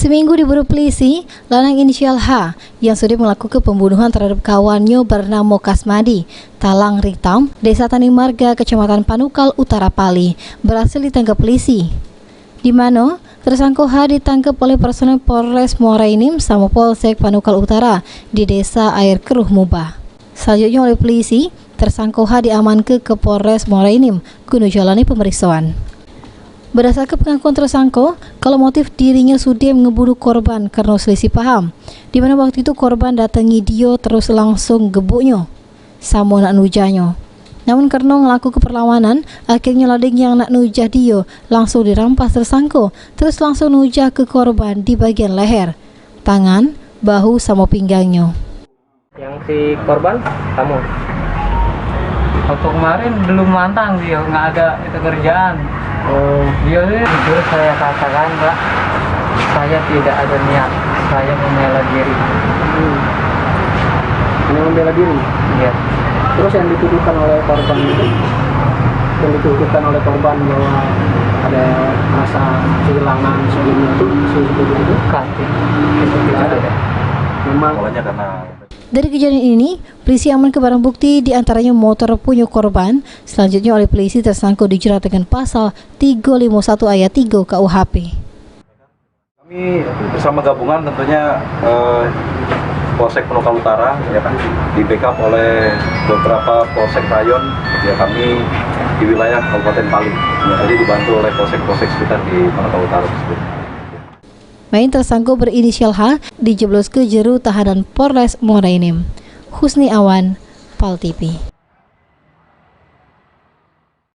Seminggu diburu polisi, lanang inisial H yang sudah melakukan pembunuhan terhadap kawannya bernama Kasmadi, Talang Ritam, Desa Tani Marga, Kecamatan Panukal, Utara Pali, berhasil ditangkap polisi. Di mana tersangka H ditangkap oleh personel Polres Muara Enim sama Polsek Panukal Utara di Desa Air Keruh Mubah. Selanjutnya oleh polisi, tersangka H diamankan ke Polres Muara Enim guna jalani pemeriksaan. Berdasarkan pengakuan tersangka, kalau motif dirinya sudah ngebunuh korban karena selisih paham, di mana waktu itu korban datangi dia terus langsung gebuknya sama nak nujahnya. Namun karena ngelaku keperlawanan, akhirnya lading yang nak nujah dia langsung dirampas tersangka, terus langsung nujah ke korban di bagian leher, tangan, bahu sama pinggangnya. Yang si korban kamu? Waktu kemarin belum mantang dia, nggak ada itu kerjaan. Dia jujur saya katakan, Pak, saya tidak ada niat, saya membela diri. Hanya membela diri? Iya. Terus yang dituduhkan oleh korban itu? Yang dituduhkan oleh korban bahwa ada rasa kehilangan sebelumnya itu seperti itu? Itu tidak ada. Memang Awalnya karena Dari kejadian ini, polisi amankan barang bukti diantaranya motor punya korban. Selanjutnya oleh polisi tersangka dijerat dengan pasal 351 ayat 3 KUHP. Kami bersama gabungan tentunya Polsek Panukal Utara ya kan, di backup oleh beberapa polsek rayon ya kami di wilayah Kabupaten Pali. Ya, tadi dibantu oleh polsek-polsek sekitar di Panukal Utara tersebut. Main tersangka berinisial H dijeblos ke jeru tahanan Polres Muara Enim. Husni Awan, Pal TV.